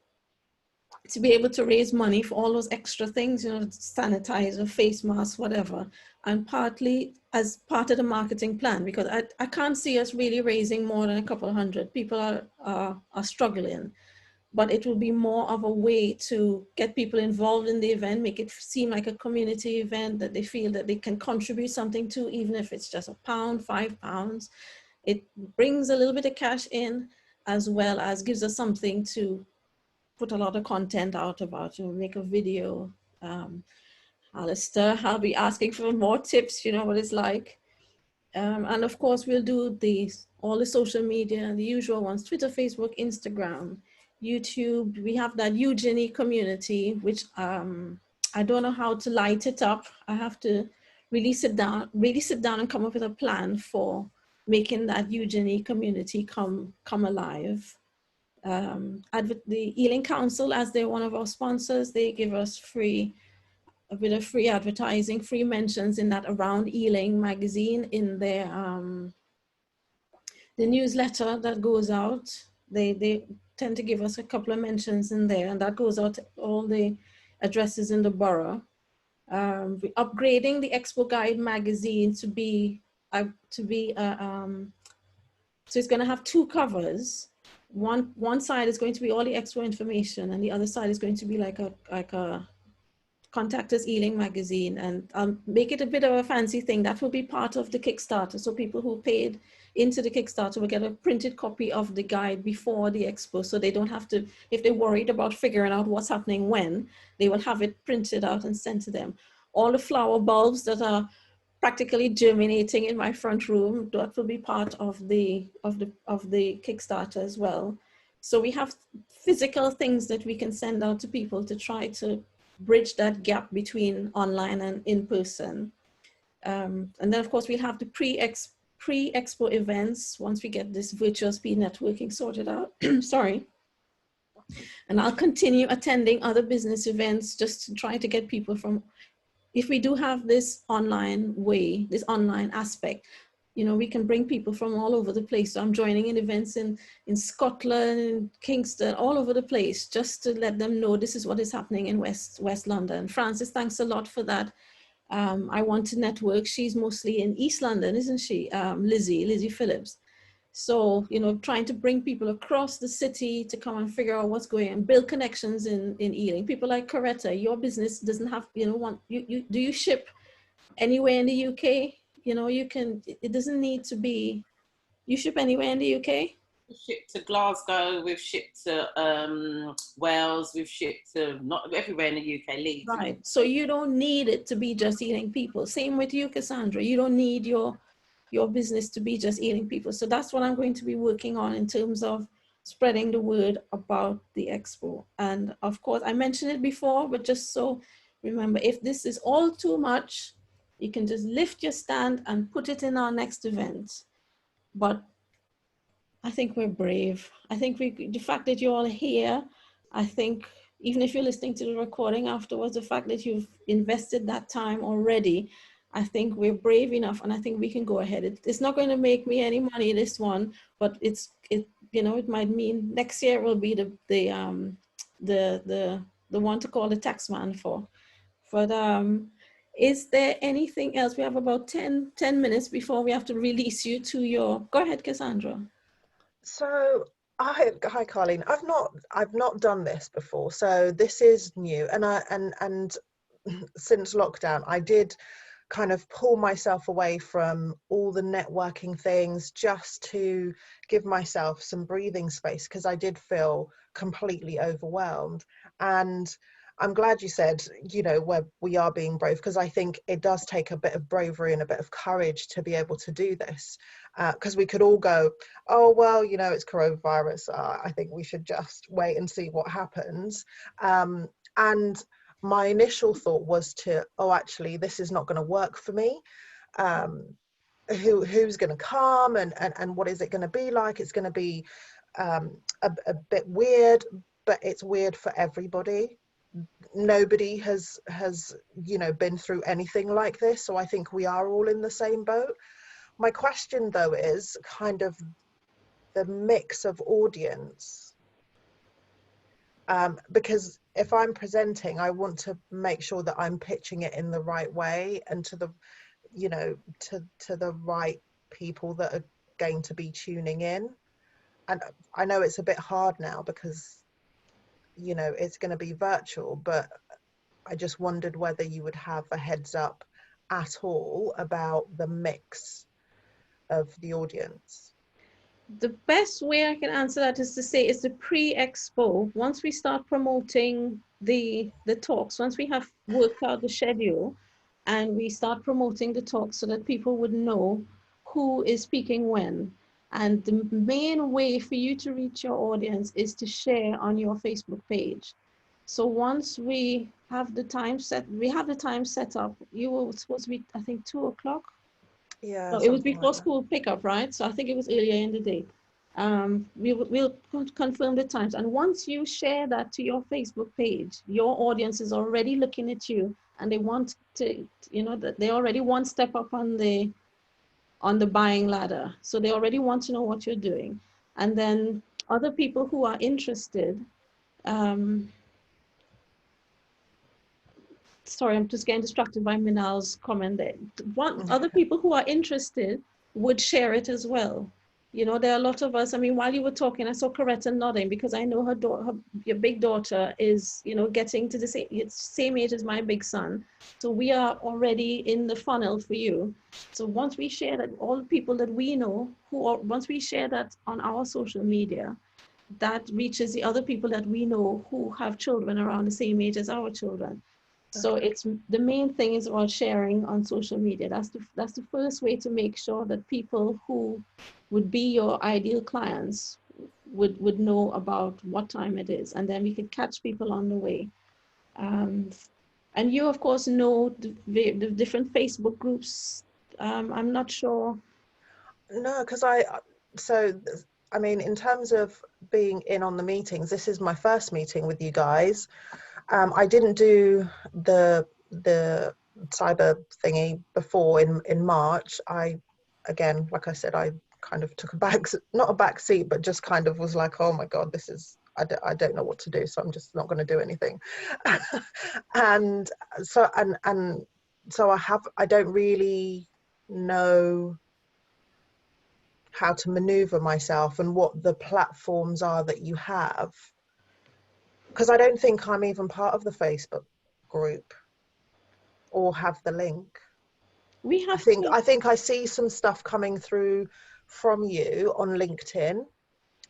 to be able to raise money for all those extra things, sanitizer, face masks, whatever, and partly as part of the marketing plan, because I can't see us really raising more than a couple of hundred. People are struggling, but it will be more of a way to get people involved in the event, make it seem like a community event that they feel that they can contribute something to, even if it's just £1, £5. It brings a little bit of cash in, as well as gives us something to put a lot of content out about, make a video. Alistair, I'll be asking for more tips, you know what it's like. And of course, we'll do all the social media, the usual ones, Twitter, Facebook, Instagram, YouTube. We have that Eugenie community, which I don't know how to light it up. I have to really sit down and come up with a plan for making that Eugenie community come alive. The Ealing Council, as they're one of our sponsors, they give us a bit of free advertising, free mentions in that Around Ealing magazine in their the newsletter that goes out. They tend to give us a couple of mentions in there, and that goes out to all the addresses in the borough. We're upgrading the Expo Guide magazine to be so it's going to have 2 covers. One side is going to be all the Expo information, and the other side is going to be like a Contact Us Ealing magazine, and I'll make it a bit of a fancy thing. That will be part of the Kickstarter. So people who paid into the Kickstarter will get a printed copy of the guide before the Expo, so they don't have to, if they're worried about figuring out what's happening when, they will have it printed out and sent to them. All the flower bulbs that are practically germinating in my front room, that will be part of the Kickstarter as well. So we have physical things that we can send out to people to try to bridge that gap between online and in person. And then of course we'll have the pre-expo events once we get this virtual speed networking sorted out. Sorry. And I'll continue attending other business events just to try to get people from, if we do have this online this online aspect, we can bring people from all over the place. So I'm joining in events in Scotland, Kingston, all over the place, just to let them know this is what is happening in West London. Frances, thanks a lot for that. I want to network. She's mostly in East London, isn't she? Lizzie Phillips. So, trying to bring people across the city to come and figure out what's going on, build connections in Ealing. People like Coretta, your business doesn't have, do you ship anywhere in the UK? It doesn't need to be, you ship anywhere in the UK? We've shipped to Glasgow, we've shipped to Wales, we've shipped to not everywhere in the UK, Leeds. Right, so you don't need it to be just Ealing people. Same with you, Cassandra. You don't need your business to be just Ealing people. So that's what I'm going to be working on in terms of spreading the word about the Expo. And of course, I mentioned it before, but just so remember, if this is all too much, you can just lift your stand and put it in our next event. But I think we're brave. I think the fact that you're all here, I think even if you're listening to the recording afterwards, the fact that you've invested that time already, I think we're brave enough, and I think we can go ahead. It's not going to make me any money, this one, but it might mean next year will be the one to call the tax man for. But Is there anything else? We have about 10 minutes before we have to release you to your, go ahead, Cassandra. So hi Carleen. I've not done this before, so this is new, and since lockdown I did kind of pull myself away from all the networking things just to give myself some breathing space, because I did feel completely overwhelmed. And I'm glad you said, you know, where we are being brave, because I think it does take a bit of bravery and a bit of courage to be able to do this, because we could all go, oh well, you know, it's coronavirus, I think we should just wait and see what happens. And my initial thought was to, oh, actually, this is not going to work for me. Who's going to come, and what is it going to be like? It's going to be a bit weird, but it's weird for everybody. Nobody has you know, been through anything like this, so I think we are all in the same boat. My question though is kind of the mix of audience, because if I'm presenting, I want to make sure that I'm pitching it in the right way and to the, you know, to the right people that are going to be tuning in. And I know it's a bit hard now because, you know, it's going to be virtual, but I just wondered whether you would have a heads up at all about the mix of the audience. The best way I can answer that is to say it's the pre-expo. Once we start promoting the talks, once we have worked out the schedule and we start promoting the talks so that people would know who is speaking when. And the main way for you to reach your audience is to share on your Facebook page. So once we have the time set, up, you were supposed to be, I think, 2 o'clock. Yeah, No, it was something before like that. school pickup, right? So I think it was earlier in the day. We'll confirm the times. And once you share that to your Facebook page, your audience is already looking at you and they want to, you know, that they already one step up on the buying ladder. So they already want to know what you're doing. And then other people who are interested, sorry, I'm just getting distracted by Minal's comment there. Other people who are interested would share it as well. You know, there are a lot of us. I mean, while you were talking, I saw Coretta nodding because I know your big daughter is, you know, getting to the same age as my big son. So we are already in the funnel for you. So once we share that, all the people that we know once we share that on our social media, that reaches the other people that we know who have children around the same age as our children. So it's the main thing is about sharing on social media. That's the first way to make sure that people who would be your ideal clients would know about what time it is, and then we could catch people on the way. And you, of course, know the different Facebook groups. I'm not sure. No, because I mean, in terms of being in on the meetings, this is my first meeting with you guys. I didn't do the cyber thingy before in March. Again, like I said, I kind of took not a back seat, but just kind of was like, oh my God, this is, I don't know what to do, so I'm just not going to do anything. and so I don't really know how to maneuver myself and what the platforms are that you have, because I don't think I'm even part of the Facebook group or have the link. I think I see some stuff coming through from you on LinkedIn,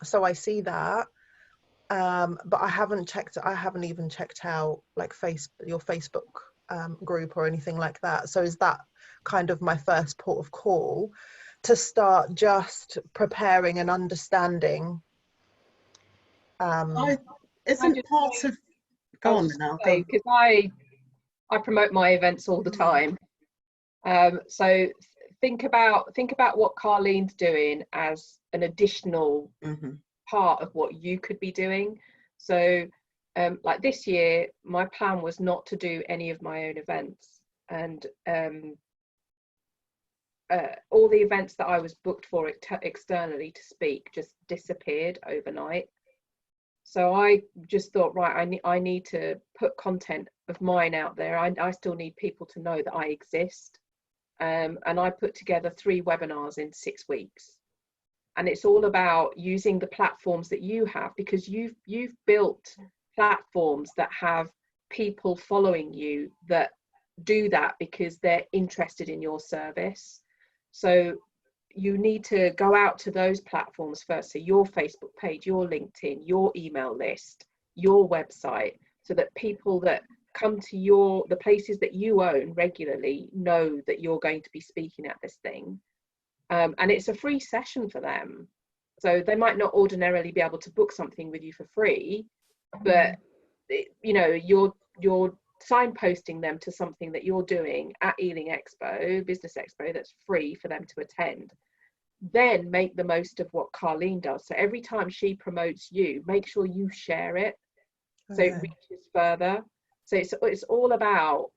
so I see that, but I haven't even checked out like your Facebook group or anything like that. So is that kind of my first port of call to start just preparing and understanding? Isn't part of, go on now, because I promote my events all the time. So think about what Carleen's doing as an additional part of what you could be doing. So like this year, my plan was not to do any of my own events, and all the events that I was booked for externally to speak just disappeared overnight. So I just thought, right, I need to put content of mine out there. I still need people to know that I exist. And I put together 3 webinars in 6 weeks. And it's all about using the platforms that you have, because you've built platforms that have people following you that do that because they're interested in your service. So you need to go out to those platforms first. So your Facebook page, your LinkedIn, your email list, your website, so that people that come to the places that you own regularly know that you're going to be speaking at this thing. And it's a free session for them. So they might not ordinarily be able to book something with you for free, but you know, you're signposting them to something that you're doing at EalingBizExpo, Business Expo, that's free for them to attend. Then make the most of what Carleen does. So every time she promotes you, make sure you share it, so it reaches further. So it's all about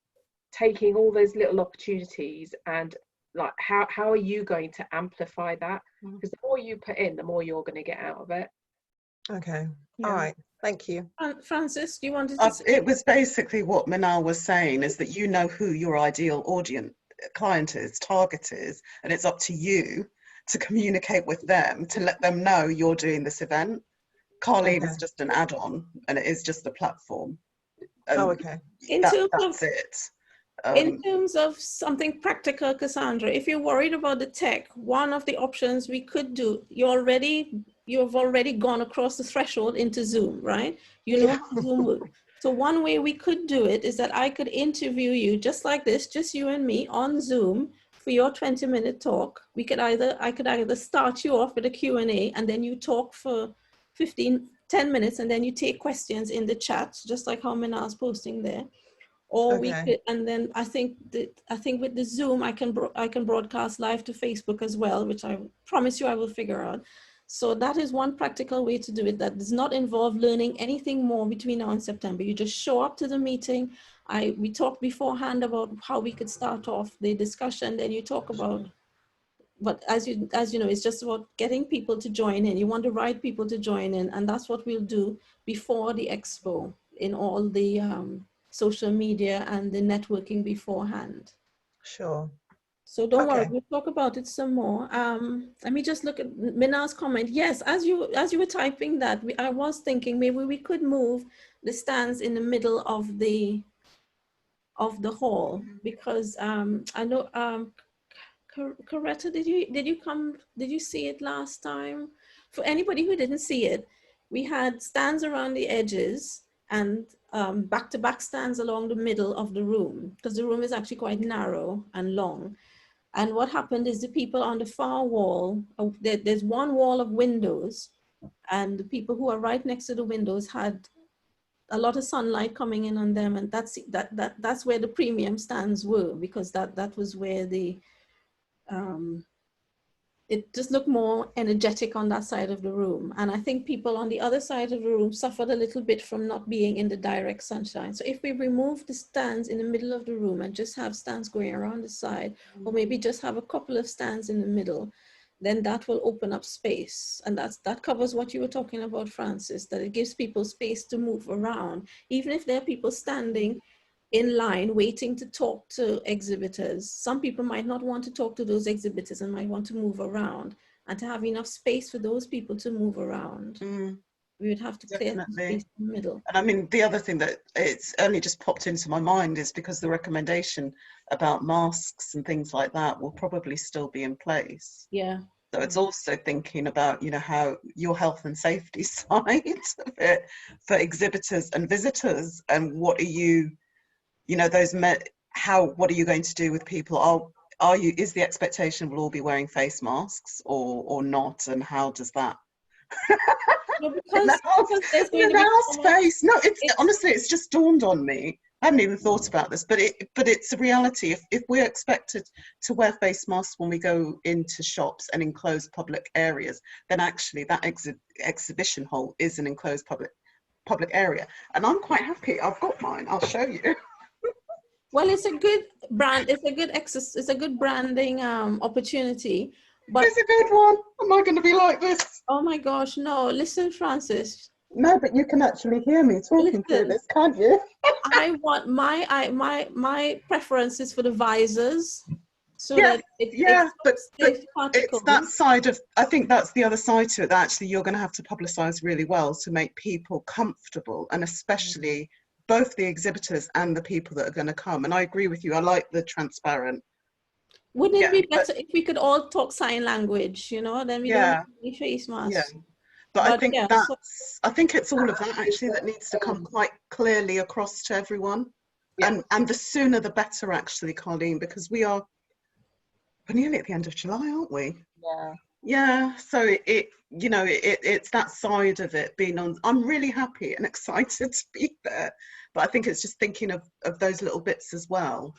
taking all those little opportunities and like how are you going to amplify that? Because the more you put in, the more you're going to get out of it. Okay. Yeah. All right. Thank you. Francis, do you want to say? It was basically what Manal was saying, is that you know who your ideal audience, client is, target is, and it's up to you to communicate with them, to let them know you're doing this event. Carleen is just an add-on, and it is just a platform. Okay. That's it. In terms of something practical, Cassandra, if you're worried about the tech, one of the options we could do, you've already gone across the threshold into Zoom, right? You know how Zoom works. So one way we could do it is that I could interview you just like this, just you and me on Zoom for your 20-minute talk. I could either start you off with a Q&A, and then you talk for 10 minutes, and then you take questions in the chat, just like how Manal's posting there. Or we could, and then I think with the Zoom, I can broadcast live to Facebook as well, which I promise you I will figure out. So that is one practical way to do it that does not involve learning anything more between now and September. You just show up to the meeting. We talked beforehand about how we could start off the discussion. Then you talk about, but as you know, it's just about getting people to join in. You want the right people to join in, and that's what we'll do before the expo in all the social media and the networking beforehand. Sure. So don't worry, we'll talk about it some more. Let me just look at Minal's comment. Yes, as you were typing that, I was thinking maybe we could move the stands in the middle of the hall, because I know Coretta, did you see it last time? For anybody who didn't see it, we had stands around the edges and back-to-back stands along the middle of the room, because the room is actually quite narrow and long. And what happened is the people on the far wall, there's one wall of windows, and the people who are right next to the windows had a lot of sunlight coming in on them, and that's where the premium stands were, because that was where the it just looked more energetic on that side of the room. And I think people on the other side of the room suffered a little bit from not being in the direct sunshine. So if we remove the stands in the middle of the room and just have stands going around the side, or maybe just have a couple of stands in the middle, then that will open up space. And that covers what you were talking about, Francis, that it gives people space to move around. Even if there are people standing in line waiting to talk to exhibitors, some people might not want to talk to those exhibitors and might want to move around, and to have enough space for those people to move around, we would have to clear the space in the middle. And I mean, the other thing that it's only just popped into my mind is because the recommendation about masks and things like that will probably still be in place. Yeah. So it's also thinking about, you know, how your health and safety side of it for exhibitors and visitors, and what are you, you know, what are you going to do with people? Is the expectation we'll all be wearing face masks or not? And how does that? No, because there's going to be space. No, honestly, it's just dawned on me. I haven't even thought about this, but it's a reality. If we're expected to wear face masks when we go into shops and enclosed public areas, then actually that exhibition hall is an enclosed public area. And I'm quite happy. I've got mine. I'll show you. Well, it's a good brand. It's a good branding opportunity. But it's a good one. Am I going to be like this? Oh my gosh, no! Listen, Francis. No, but you can actually hear me talking through Listen, this, can't you? I want my preference is for the visors, so Yeah, that it yeah, but safe it's that particles. side of, I think that's the other side to it, that actually you're going to have to publicise really well to make people comfortable, and especially both the exhibitors and the people that are going to come. And I agree with you, I like the transparent. Wouldn't it Yeah, be but better if we could all talk sign language, you know, then we don't yeah, need any face yeah. masks. But But yeah, so I think it's all of that actually that needs to come quite clearly across to everyone. Yeah. And the sooner the better actually, Colleen, because we're nearly at the end of July, aren't we? Yeah. Yeah, so it's that side of it being on. I'm really happy and excited to be there, but I think it's just thinking of those little bits as well.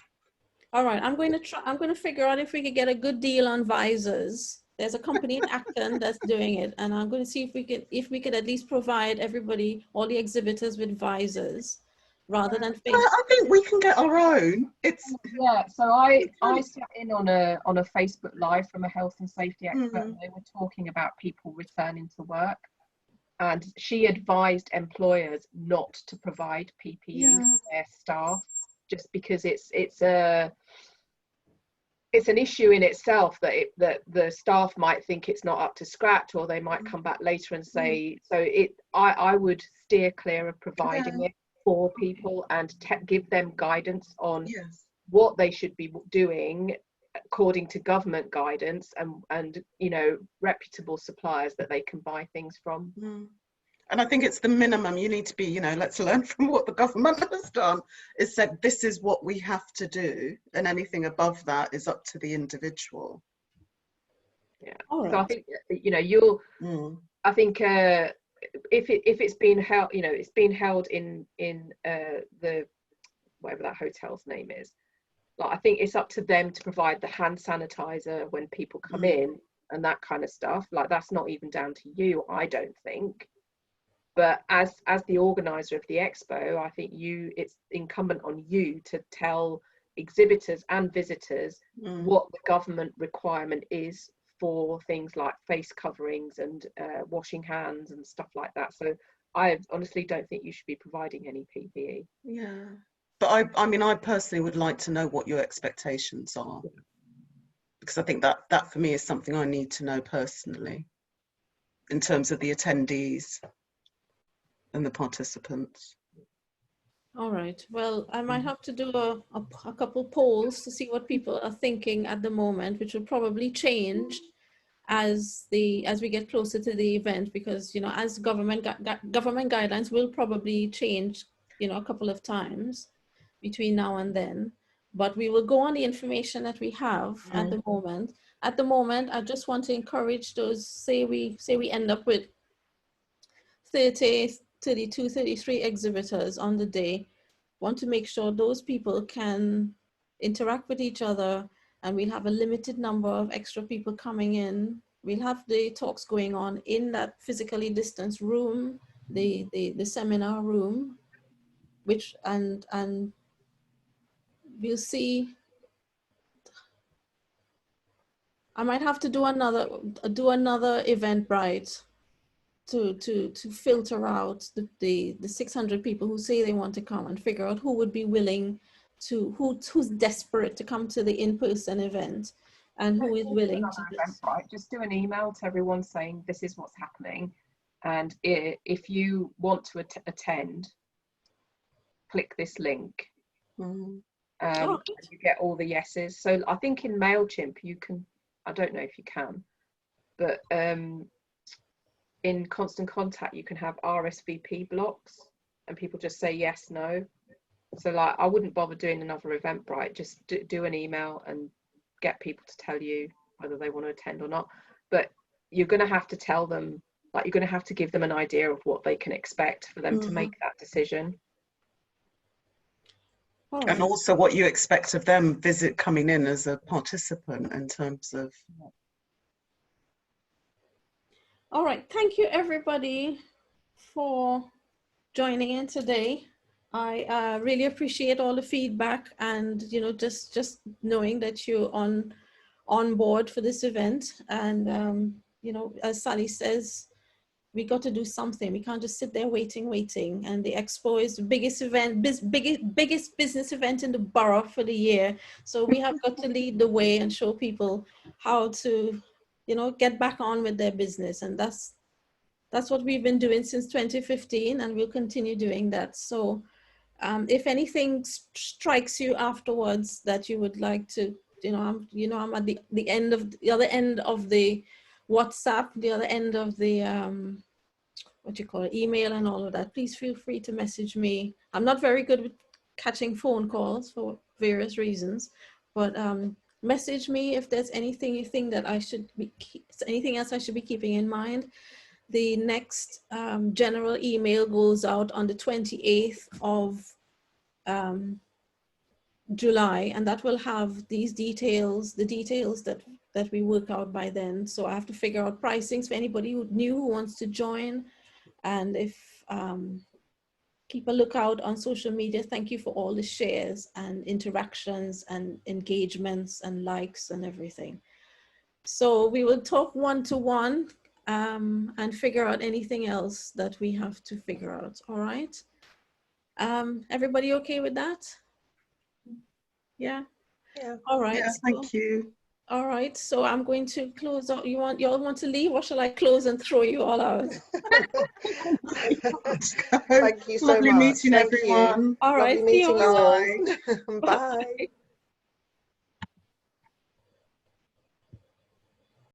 all right, I'm going to figure out if we could get a good deal on visors. There's a company in Acton that's doing it, and I'm going to see if we could at least provide everybody, all the exhibitors, with visors rather than But face. I think we can get our own. It's Yeah, so I sat in on a Facebook Live from a health and safety expert, and they were talking about people returning to work, and she advised employers not to provide PPE to their staff, just because it's an issue in itself that the staff might think it's not up to scratch, or they might come back later and say so. I would steer clear of providing it for people and give them guidance on what they should be doing according to government guidance, and reputable suppliers that they can buy things from. And I think it's the minimum. You need to be, let's learn from what the government has done, is said this is what we have to do, and anything above that is up to the individual. Yeah. All so right. I think I think if it's been held, it's been held in the whatever that hotel's name is, like I think it's up to them to provide the hand sanitizer when people come in and that kind of stuff. Like that's not even down to you, I don't think. But as the organizer of the expo, I think it's incumbent on you to tell exhibitors and visitors what the government requirement is for things like face coverings and washing hands and stuff like that. So I honestly don't think you should be providing any PPE. Yeah, but I mean, I personally would like to know what your expectations are, because I think that for me is something I need to know personally in terms of the attendees and the participants. All right. Well, I might have to do a couple polls to see what people are thinking at the moment, which will probably change as we get closer to the event, because as government guidelines will probably change a couple of times between now and then. But we will go on the information that we have at the moment. At the moment, I just want to encourage those, say we end up with 30, 32, 33 exhibitors on the day. Want to make sure those people can interact with each other, and we'll have a limited number of extra people coming in. We'll have the talks going on in that physically distanced room, the seminar room, which and we'll see. I might have to do another Eventbrite to filter out the 600 people who say they want to come, and figure out who would be willing to, who's desperate to come to the in-person event, and who is willing to just do an email to everyone saying this is what's happening, and if you want to attend, click this link. And you get all the yeses. So I think in MailChimp you can, I don't know if you can, but in Constant Contact you can have RSVP blocks, and people just say yes, no. So like I wouldn't bother doing another Eventbrite, just do an email and get people to tell you whether they want to attend or not. But you're going to have to tell them, like you're going to have to give them an idea of what they can expect for them to make that decision. And also what you expect of them coming in as a participant in terms of. All right, thank you everybody for joining in today. I really appreciate all the feedback, and just knowing that you're on board for this event. And as Sally says, we got to do something. We can't just sit there waiting. And the Expo is the biggest event, biggest business event in the borough for the year. So we have got to lead the way and show people how to, you know, get back on with their business. And that's what we've been doing since 2015, and we'll continue doing that. So if anything strikes you afterwards that you would like to, I'm at the end of the other end of the WhatsApp, the other end of the email and all of that, please feel free to message me. I'm not very good with catching phone calls for various reasons, but message me if there's anything you think that anything else I should be keeping in mind. The next general email goes out on the 28th of July, and that will have these details, the details that we work out by then. So I have to figure out pricings for anybody who wants to join. And if keep a lookout on social media. Thank you for all the shares and interactions and engagements and likes and everything. So we will talk one-to-one and figure out anything else that we have to figure out. All right. Everybody okay with that? Yeah. Yeah. All right. Yeah, thank you. All right. So I'm going to close out. You all want to leave, or shall I close and throw you all out? Thank you so Lovely much. meeting Thank everyone. you. All right. Lovely meeting you all. Bye. Bye.